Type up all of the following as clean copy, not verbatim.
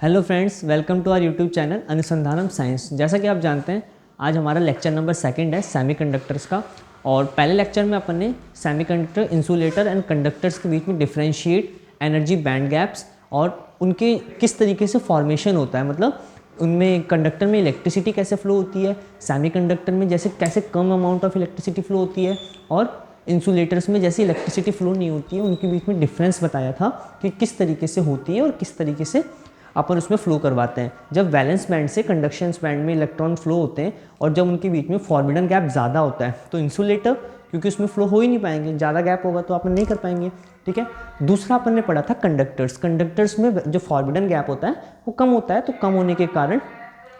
Hello friends, welcome to our YouTube channel Anusandhanam science. जैसा कि आप जानते हैं, आज हमारा लेक्चर नंबर सेकंड है सेमीकंडक्टर्स का। और पहले लेक्चर में अपन ने सेमीकंडक्टर, इंसुलेटर एंड कंडक्टर्स के बीच में डिफरेंशिएट एनर्जी बैंड गैप्स और उनके किस तरीके से फॉर्मेशन होता है, मतलब उनमें कंडक्टर में इलेक्ट्रिसिटी कैसे फ्लो होती है, सेमीकंडक्टर में जैसे कैसे कम अमाउंट ऑफ इलेक्ट्रिसिटी फ्लो होती है, और इंसुलेटर्स में जैसे इलेक्ट्रिसिटी फ्लो नहीं होती है, उनके बीच में डिफरेंस बताया था कि किस तरीके से होती है और किस तरीके से अपन उसमें फ्लो करवाते हैं। जब वैलेंस बैंड से कंडक्शन बैंड में इलेक्ट्रॉन फ्लो होते हैं और जब उनके बीच में फॉरबिडन गैप ज़्यादा होता है तो इंसुलेटर, क्योंकि उसमें फ्लो हो ही नहीं पाएंगे, ज़्यादा गैप होगा तो अपन नहीं कर पाएंगे। ठीक है। दूसरा अपन ने पढ़ा था कंडक्टर्स। कंडक्टर्स में जो फॉरबिडन गैप होता है वो कम होता है, तो कम होने के कारण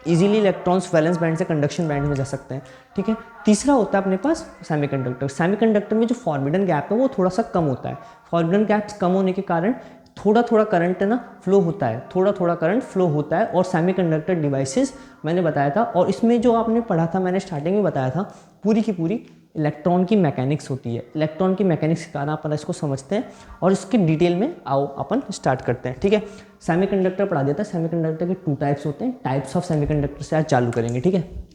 इजीली इलेक्ट्रॉन्स वैलेंस बैंड से कंडक्शन बैंड में जा सकते हैं। ठीक है। तीसरा होता है अपने पास सेमीकंडक्टर। सेमीकंडक्टर में जो फॉरबिडन गैप है वो थोड़ा सा कम होता है। फॉरबिडन गैप्स कम होने के कारण थोड़ा थोड़ा करंट है ना फ्लो होता है, थोड़ा थोड़ा करंट फ्लो होता है। और सेमीकंडक्टर डिवाइसेस मैंने बताया था, और इसमें जो आपने पढ़ा था, मैंने स्टार्टिंग में बताया था, पूरी की पूरी इलेक्ट्रॉन की मैकेनिक्स होती है। इलेक्ट्रॉन की मैकेनिक्स के कारण अपन इसको समझते हैं और इसके डिटेल में आओ अपन स्टार्ट करते हैं। ठीक है। सेमीकंडक्टर पढ़ा देता है। सेमीकंडक्टर के 2 टाइप्स होते हैं। टाइप्स ऑफ सेमीकंडक्टर से आज चालू करेंगे। ठीक है।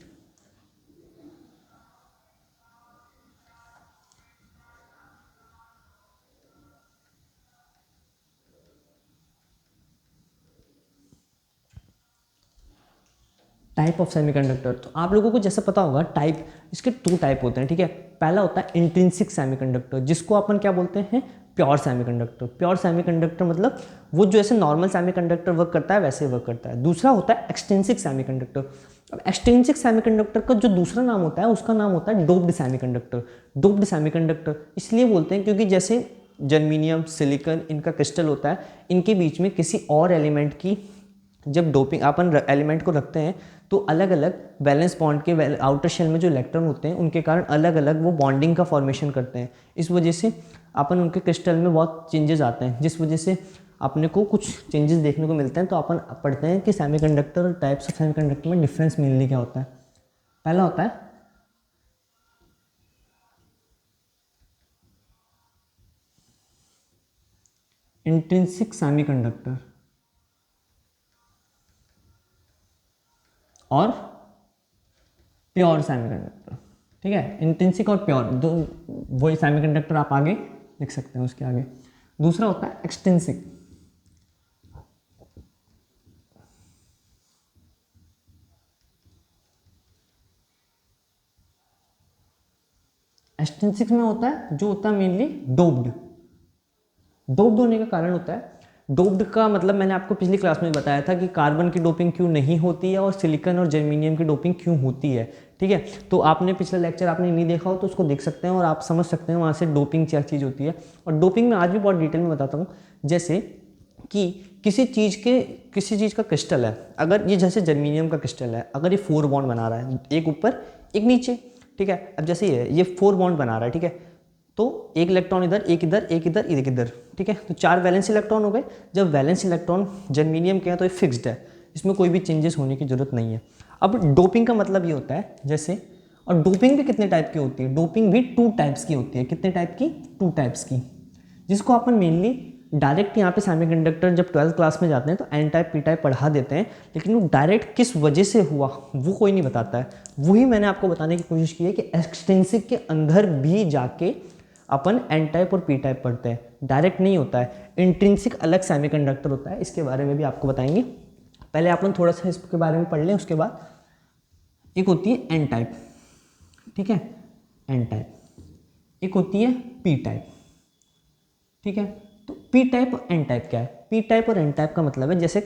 टाइप ऑफ सेमीकंडक्टर, तो आप लोगों को जैसा पता होगा, टाइप इसके 2 टाइप होते हैं। ठीक है। पहला होता है इंट्रिंसिक सेमीकंडक्टर, जिसको अपन क्या बोलते हैं, प्योर सेमीकंडक्टर। प्योर सेमीकंडक्टर मतलब वो जो ऐसे नॉर्मल सेमीकंडक्टर वर्क करता है वैसे वर्क करता है। दूसरा होता है एक्सट्रिंसिक सेमीकंडक्टर। अब एक्सट्रिंसिक सेमीकंडक्टर का जो दूसरा नाम होता है उसका नाम होता है डोप्ड सेमीकंडक्टर। डोप्ड सेमीकंडक्टर इसलिए बोलते हैं क्योंकि जैसे जर्मीनियम, सिलिकॉन, इनका क्रिस्टल होता है, इनके बीच में किसी और एलिमेंट की जब डोपिंग अपन एलिमेंट को रखते हैं तो अलग अलग वैलेंस बॉन्ड के आउटर शेल में जो इलेक्ट्रॉन होते हैं उनके कारण अलग अलग वो बॉन्डिंग का फॉर्मेशन करते हैं। इस वजह से अपन उनके क्रिस्टल में बहुत चेंजेस आते हैं, जिस वजह से अपने को कुछ चेंजेस देखने को मिलते हैं। तो अपन पढ़ते हैं कि सेमीकंडक्टर और टाइप्स ऑफ सेमीकंडक्टर में डिफरेंस मेनली क्या होता है। पहला होता है इंट्रिंसिक सेमीकंडक्टर और प्योर सेमीकंडक्टर। ठीक है। इंट्रिंसिक और प्योर दो वही सेमीकंडक्टर आप आगे लिख सकते हैं उसके आगे। दूसरा होता है एक्सट्रिंसिक। एक्सट्रिंसिक में होता है जो होता है मेनली डोप्ड। डोप्ड होने का कारण होता है, डोप्ड का मतलब मैंने आपको पिछली क्लास में बताया था कि कार्बन की डोपिंग क्यों नहीं होती है और सिलिकॉन और जर्मेनियम की डोपिंग क्यों होती है। ठीक है। तो आपने पिछला लेक्चर आपने नहीं देखा हो तो उसको देख सकते हैं और आप समझ सकते हैं वहाँ से डोपिंग क्या चीज़ होती है। और डोपिंग में आज भी बहुत डिटेल में बताता हूँ। जैसे कि किसी चीज़ का क्रिस्टल है, अगर ये जैसे जर्मेनियम का क्रिस्टल है, अगर ये 4 बॉन्ड बना रहा है, एक ऊपर एक नीचे। ठीक है। अब जैसे ये 4 बॉन्ड बना रहा है। ठीक है। तो एक इलेक्ट्रॉन इधर, एक इधर, एक इधर, एक इधर। ठीक है। तो 4 वैलेंस इलेक्ट्रॉन हो गए। जब वैलेंस इलेक्ट्रॉन जर्मेनियम के हैं तो ये फिक्स्ड है, इसमें कोई भी चेंजेस होने की जरूरत नहीं है। अब डोपिंग का मतलब ये होता है जैसे, और डोपिंग भी कितने टाइप की होती है, डोपिंग भी 2 टाइप्स की होती है। कितने टाइप की? 2 टाइप्स की, जिसको अपन मेनली डायरेक्ट यहाँ पे सेमीकंडक्टर जब 12th क्लास में जाते हैं तो एन टाइप पी टाइप पढ़ा देते हैं, लेकिन वो डायरेक्ट किस वजह से हुआ वो कोई नहीं बताता है। वही मैंने आपको बताने की कोशिश की है कि एक्सट्रिंसिक के अंदर भी जाके अपन एन टाइप और पी टाइप पढ़ते हैं, डायरेक्ट नहीं होता है। इंट्रिंसिक अलग सेमीकंडक्टर होता है, इसके बारे में भी आपको बताएंगे। पहले अपन थोड़ा सा इसके बारे में पढ़ लें, उसके बाद एक होती है एन टाइप। ठीक है। N type. एक होती है पी टाइप। ठीक है। तो पी टाइप और एन टाइप क्या है? पी टाइप और एन टाइप का मतलब है जैसे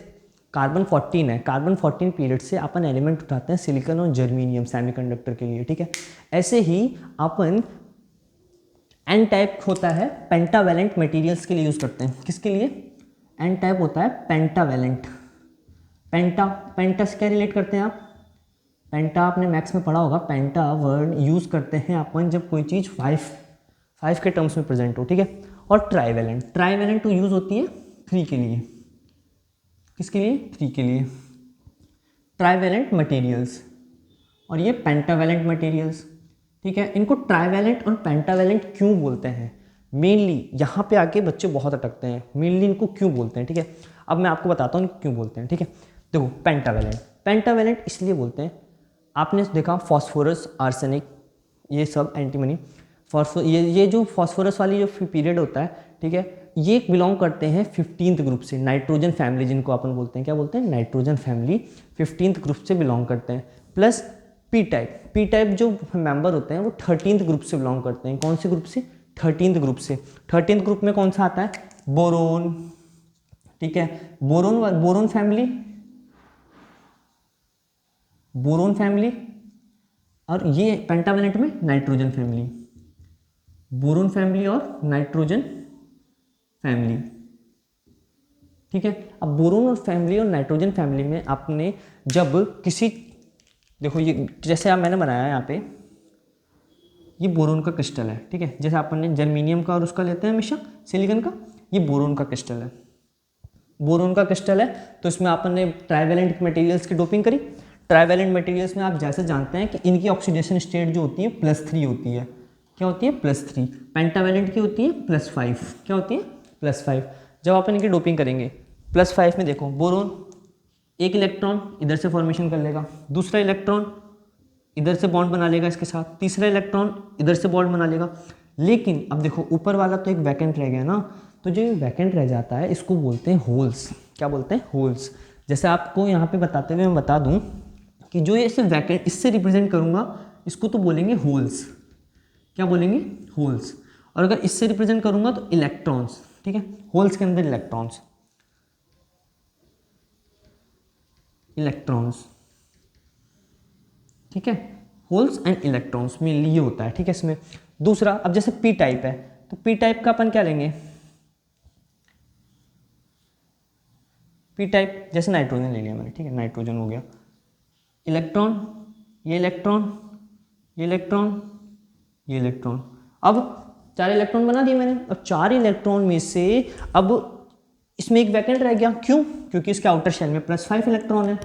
कार्बन 14 है, कार्बन 14 पीरियड से अपन एलिमेंट उठाते हैं सिलिकॉन और जर्मेनियम सेमीकंडक्टर के लिए। ठीक है। ऐसे ही अपन एन टाइप होता है पेंटावैलेंट मटेरियल्स के लिए यूज़ करते हैं। किसके लिए? एन टाइप होता है पेंटावैलेंट। पेंटा से क्या रिलेट करते हैं आप? पेंटा आपने मैथ्स में पढ़ा होगा। पेंटा वर्ड यूज़ करते हैं अपन जब कोई चीज़ 5 के टर्म्स में प्रेजेंट हो। ठीक है। और ट्राईवैलेंट तो यूज़ होती है 3 के लिए। किसके लिए? 3 के लिए। ट्राईवैलेंट मटेरियल्स और ये पेंटावैलेंट मटेरियल्स। ठीक है। इनको ट्राईवैलेंट और पेंटावैलेंट क्यों बोलते हैं? मेनली यहाँ पे आके बच्चे बहुत अटकते हैं, मेनली इनको क्यों बोलते हैं। ठीक है। अब मैं आपको बताता हूँ क्यों बोलते हैं, ठीक है। देखो पेंटावेलेंट, पेंटावेलेंट इसलिए बोलते हैं, आपने देखा फॉस्फोरस, आर्सेनिक, ये सब एंटीमनी, ये जो फॉस्फोरस वाली जो पीरियड होता है, ठीक है, ये बिलोंग करते हैं 15th ग्रुप से, नाइट्रोजन फैमिली जिनको अपन बोलते हैं, क्या बोलते हैं, नाइट्रोजन फैमिली 15th ग्रुप से बिलोंग करते हैं। प्लस पी टाइप जो मेंबर होते हैं वो 13th ग्रुप से बिलोंग करते हैं। कौन से ग्रुप से, 13th ग्रुप से। 13th ग्रुप में कौन सा आता है, बोरोन, ठीक है, बोरोन फैमिली, और ये पेंटावेलेंट में नाइट्रोजन फैमिली, बोरोन फैमिली और नाइट्रोजन फैमिली, ठीक है। अब बोरोन और फैमिली और नाइट्रोजन फैमिली में आपने जब किसी, देखो ये जैसे आप मैंने बनाया यहाँ पे, ये बोरोन का क्रिस्टल है, ठीक है, जैसे अपन जर्मीनियम का और उसका लेते हैं हमेशा सिलिकॉन का, ये बोरोन का क्रिस्टल है, बोरोन का क्रिस्टल है। तो इसमें आपन ने ट्राइवेलेंट मटेरियल्स की डोपिंग करी। ट्राइवेलेंट मटेरियल्स में आप जैसे जानते हैं कि इनकी ऑक्सीडेशन स्टेट जो होती है +3 होती है, क्या होती है, +3। पेंटावेलेंट की होती है +5, क्या होती है, +5। जब आप इनकी डोपिंग करेंगे +5 में, देखो बोरोन एक इलेक्ट्रॉन इधर से फॉर्मेशन कर लेगा, दूसरा इलेक्ट्रॉन इधर से बॉन्ड बना लेगा इसके साथ, तीसरा इलेक्ट्रॉन इधर से बॉन्ड बना लेगा। लेकिन अब देखो ऊपर वाला तो एक वैकेंट रह गया ना, तो जो वैकेंट रह जाता है इसको बोलते हैं होल्स। क्या बोलते हैं, होल्स। जैसे आपको यहाँ पे बताते हुए मैं बता दूँ कि जो ये सिर्फ वैकेंट, इससे रिप्रेजेंट करूँगा इसको तो बोलेंगे होल्स। क्या बोलेंगे, होल्स। और अगर इससे रिप्रेजेंट करूँगा तो इलेक्ट्रॉन्स, ठीक है, होल्स के अंदर इलेक्ट्रॉन्स, ठीक है, होल्स एंड इलेक्ट्रॉन्स में ये होता है, ठीक है। इसमें दूसरा, अब जैसे पी टाइप है तो पी टाइप का अपन क्या लेंगे, पी टाइप जैसे नाइट्रोजन ले लिया मैंने, ठीक है, नाइट्रोजन हो गया, इलेक्ट्रॉन, ये इलेक्ट्रॉन, ये इलेक्ट्रॉन, ये इलेक्ट्रॉन। अब 4 इलेक्ट्रॉन बना दिए मैंने, और 4 इलेक्ट्रॉन में से अब इसमें एक वैकेंट रह गया, क्यों, क्योंकि इसके आउटर शेल में +5 इलेक्ट्रॉन है।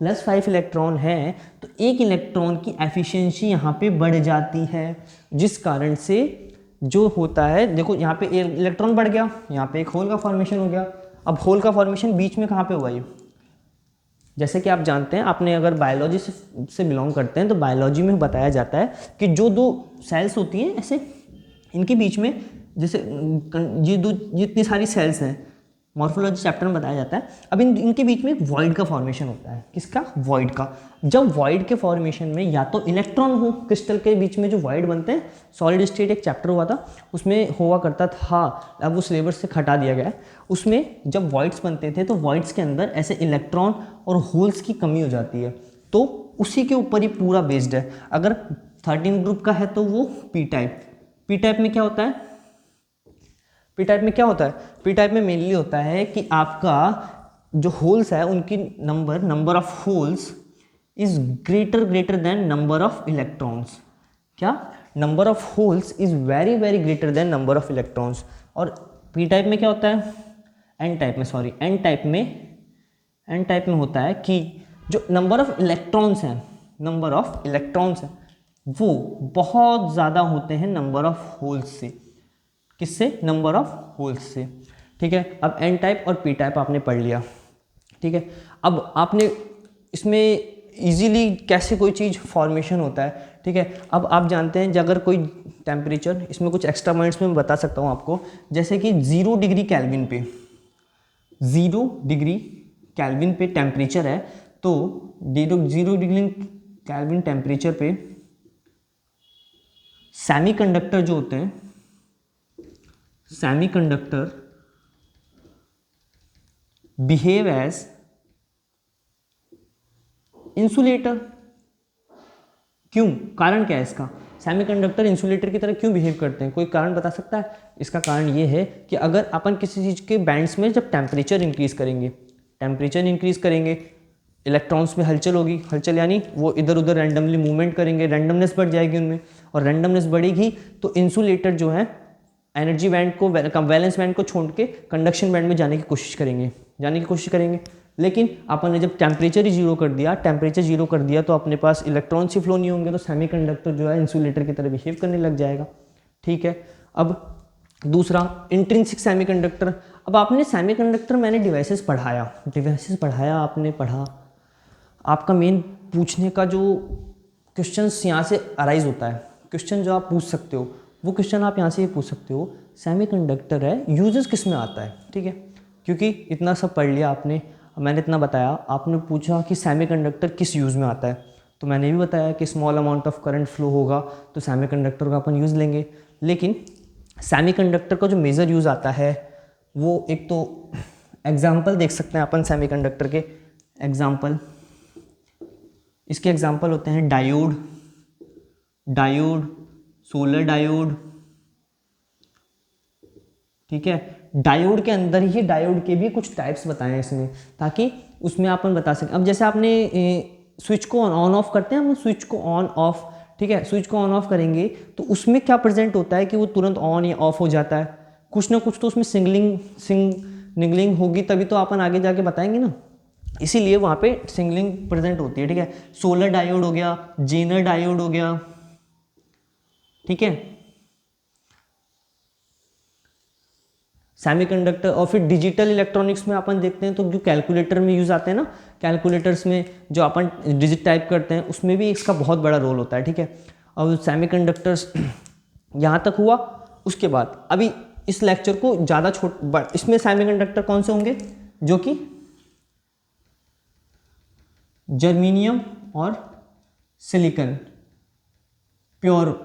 +5 इलेक्ट्रॉन है तो एक इलेक्ट्रॉन की एफिशिएंसी यहाँ पे बढ़ जाती है, जिस कारण से जो होता है, देखो यहाँ पे इलेक्ट्रॉन बढ़ गया, यहाँ पे एक होल का फॉर्मेशन हो गया। अब होल का फॉर्मेशन बीच में कहाँ पे हुआ, ये जैसे कि आप जानते हैं, आपने अगर बायोलॉजी से बिलोंग करते हैं तो बायोलॉजी में बताया जाता है कि जो 2 सेल्स होती हैं ऐसे, इनके बीच में जैसे ये इतनी सारी सेल्स हैं, मॉर्फोलॉजी चैप्टर में बताया जाता है। अब इनके बीच में एक वॉइड का फॉर्मेशन होता है, किसका, वॉइड का। जब वॉइड के फॉर्मेशन में या तो इलेक्ट्रॉन हो, क्रिस्टल के बीच में जो वॉइड बनते हैं, सॉलिड स्टेट एक चैप्टर हुआ था उसमें हुआ करता था, अब वो सिलेबस से हटा दिया गया है। उसमें जब वॉइड्स बनते थे तो वॉइड्स के अंदर ऐसे इलेक्ट्रॉन और होल्स की कमी हो जाती है, तो उसी के ऊपर ही पूरा बेस्ड है। अगर 13 ग्रुप का है तो वो पी टाइप, पी टाइप में क्या होता है, पी टाइप में क्या होता है, पी टाइप में मेनली होता है कि आपका जो होल्स है उनकी number of holes is greater than number of electrons. क्या, number of holes is very greater than number of electrons. और पी टाइप में क्या होता है, एन टाइप में होता है कि जो नंबर ऑफ इलेक्ट्रॉन्स हैं, वो बहुत ज़्यादा होते हैं नंबर ऑफ होल्स से। किससे, नंबर ऑफ होल्स से, ठीक है। अब एन टाइप और पी टाइप आपने पढ़ लिया, ठीक है। अब आपने इसमें इजीली कैसे कोई चीज़ फॉर्मेशन होता है, ठीक है। अब आप जानते हैं अगर कोई टेम्परेचर, इसमें कुछ एक्स्ट्रा पॉइंट्स में मैं बता सकता हूँ आपको, जैसे कि 0 डिग्री केल्विन पे, 0 डिग्री केल्विन पे टेम्परेचर है, तो 0 डिग्री केल्विन टेम्परेचर पे सेमीकंडक्टर जो होते हैं, सेमीकंडक्टर बिहेव एज इंसुलेटर। क्यों, कारण क्या है इसका, सेमीकंडक्टर इंसुलेटर की तरह क्यों बिहेव करते हैं, कोई कारण बता सकता है? इसका कारण ये है कि अगर अपन किसी चीज़ के बैंड्स में जब टेम्परेचर इंक्रीज करेंगे, इलेक्ट्रॉन्स में हलचल होगी, हलचल यानी वो इधर उधर रैंडमली मूवमेंट करेंगे, रैंडमनेस बढ़ जाएगी उनमें, और रैंडमनेस बढ़ेगी तो इंसुलेटर जो है एनर्जी बैंड को, वैलेंस बैंड को छोड़ के कंडक्शन बैंड में जाने की कोशिश करेंगे। लेकिन अपन ने जब टेम्परेचर ही जीरो कर दिया तो अपने पास इलेक्ट्रॉन्स ही फ्लो नहीं होंगे, तो सेमीकंडक्टर जो है इंसुलेटर की तरह बिहेव करने लग जाएगा, ठीक है। अब दूसरा, इंट्रिंसिक सेमीकंडक्टर। अब आपने सेमीकंडक्टर, मैंने डिवाइसेस पढ़ाया, आपने पढ़ा, आपका मेन पूछने का जो क्वेश्चंस यहाँ से अराइज होता है, क्वेश्चन जो आप पूछ सकते हो वो क्वेश्चन आप यहाँ से ये पूछ सकते हो, सेमीकंडक्टर है यूजेस किस में आता है, ठीक है। क्योंकि इतना सब पढ़ लिया आपने, मैंने इतना बताया, आपने पूछा कि सेमीकंडक्टर किस यूज़ में आता है, तो मैंने भी बताया कि small amount of current flow होगा तो सेमीकंडक्टर का अपन यूज़ लेंगे। लेकिन सेमीकंडक्टर का जो मेजर यूज़ आता है वो, एक तो एग्जाम्पल देख सकते हैं अपन सेमीकंडक्टर के एग्जाम्पल, इसके एग्जाम्पल होते हैं डायोड, सोलर डायोड, ठीक है। डायोड के अंदर ही डायोड के भी कुछ टाइप्स बताए हैं इसमें, ताकि उसमें अपन बता सकें। अब जैसे आपने स्विच को ऑन ऑफ करते हैं, हम स्विच को ऑन ऑफ, ठीक है, स्विच को ऑन ऑफ करेंगे तो उसमें क्या प्रेजेंट होता है कि वो तुरंत ऑन या ऑफ हो जाता है, कुछ ना कुछ तो उसमें सिग्नलिंग होगी, तभी तो अपन आगे जाके बताएंगे ना, इसीलिए वहाँ पे सिग्नलिंग प्रेजेंट होती है, ठीक है। सोलर डायोड हो गया, जेनर डायोड हो गया, ठीक है। सेमीकंडक्टर, और फिर डिजिटल इलेक्ट्रॉनिक्स में अपन देखते हैं तो जो कैलकुलेटर में यूज़ आते हैं ना, कैलकुलेटर्स में जो अपन डिजिट टाइप करते हैं उसमें भी इसका बहुत बड़ा रोल होता है, ठीक है। और सेमीकंडक्टर्स यहाँ तक हुआ। उसके बाद अभी इस लेक्चर को ज़्यादा इसमें सेमीकंडक्टर कौन से होंगे, जो कि जर्मेनियम और सिलिकॉन प्योर,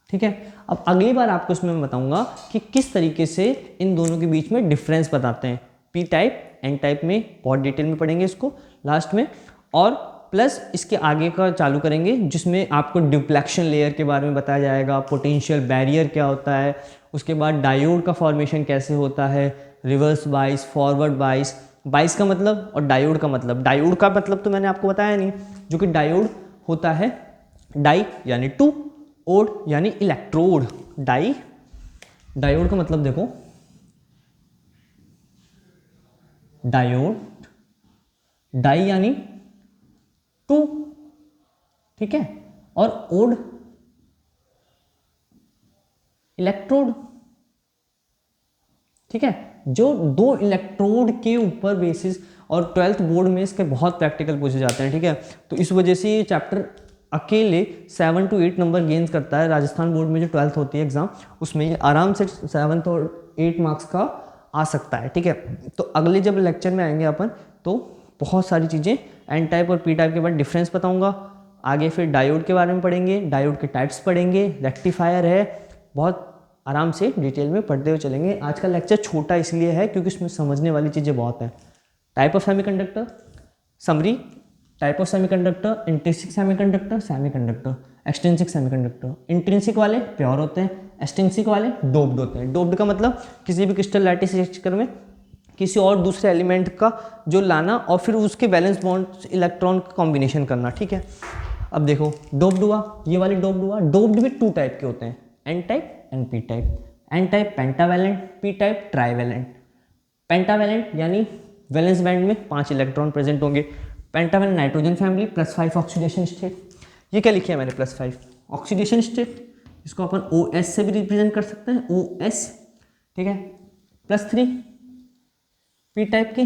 ठीक है। अब अगली बार आपको इसमें मैं बताऊंगा कि किस तरीके से इन दोनों के बीच में डिफरेंस बताते हैं, पी टाइप एन टाइप में बहुत डिटेल में पढ़ेंगे इसको लास्ट में, और प्लस इसके आगे का चालू करेंगे जिसमें आपको डिप्लेक्शन लेयर के बारे में बताया जाएगा, पोटेंशियल बैरियर क्या होता है, उसके बाद डायोड का फॉर्मेशन कैसे होता है, रिवर्स बाइस, फॉरवर्ड बाइस, बाइस का मतलब और डायोड का मतलब, डायोड का मतलब तो मैंने आपको बताया नहीं, जो कि डायोड होता है डाई यानी टू, ओड यानी इलेक्ट्रोड, डायोड का मतलब देखो, डायोड, डाई यानी टू, ठीक है, और ओड इलेक्ट्रोड, ठीक है। जो दो इलेक्ट्रोड के ऊपर बेसिस, और 12th बोर्ड में इसके बहुत प्रैक्टिकल पूछे जाते हैं, ठीक है। तो इस वजह से ये चैप्टर अकेले 7 to 8 नंबर गेन्स करता है। राजस्थान बोर्ड में जो 12th होती है एग्जाम, उसमें ये आराम से 7 और 8 मार्क्स का आ सकता है, ठीक है। तो अगले जब लेक्चर में आएंगे अपन तो बहुत सारी चीज़ें एन टाइप और पी टाइप के बाद डिफरेंस बताऊंगा, आगे फिर डायोड के बारे में पढ़ेंगे, डायोड के टाइप्स पढ़ेंगे, रेक्टिफायर है, बहुत आराम से डिटेल में पढ़ते हुए चलेंगे। आज का लेक्चर छोटा इसलिए है क्योंकि इसमें समझने वाली चीज़ें बहुत हैं। Type of semiconductor summary, type of semiconductor, intrinsic semiconductor, extrinsic semiconductor. Intrinsic वाले प्योर होते हैं, एक्सट्रिंसिक वाले डोप्ड होते हैं। डोप्ड का मतलब किसी भी क्रिस्टल लैटिस चक्कर में किसी और दूसरे एलिमेंट का जो लाना और फिर उसके वैलेंस बॉन्ड इलेक्ट्रॉन का कॉम्बिनेशन करना, ठीक है। अब देखो डोप्ड हुआ, ये वाले डोप्ड हुआ। डोप्ड भी 2 टाइप के होते हैं, N type and P type. N type pentavalent, P type trivalent. Pentavalent यानी वैलेंस बैंड में 5 इलेक्ट्रॉन प्रेजेंट होंगे। Pentavalent nitrogen family, +5 oxidation state. ये क्या लिखा है मैंने, +5 ऑक्सीडेशन स्टेट, इसको अपन OS से भी रिप्रेजेंट कर सकते हैं, OS, ठीक है। +3 पी टाइप की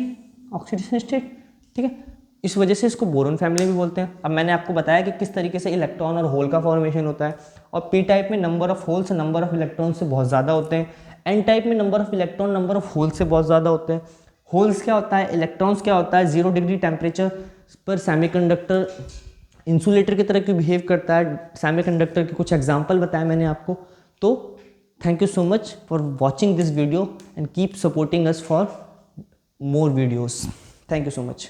ऑक्सीडेशन स्टेट, ठीक है। इस वजह से इसको बोरोन फैमिली भी बोलते हैं। अब मैंने आपको बताया कि किस तरीके से इलेक्ट्रॉन और होल का फॉर्मेशन होता है, और पी टाइप में नंबर ऑफ होल से नंबर ऑफ इलेक्ट्रॉन से बहुत ज़्यादा होते हैं। एन टाइप में number of electron number of hole से बहुत ज़्यादा होते हैं। होल्स क्या होता है, इलेक्ट्रॉन्स क्या होता है, 0 डिग्री टेम्परेचर पर सेमीकंडक्टर इंसुलेटर की तरह क्यों बिहेव करता है। सेमीकंडक्टर के कुछ एग्जांपल बताया मैंने आपको। तो thank you so much for watching this video and keep supporting us for more videos. Thank you so much.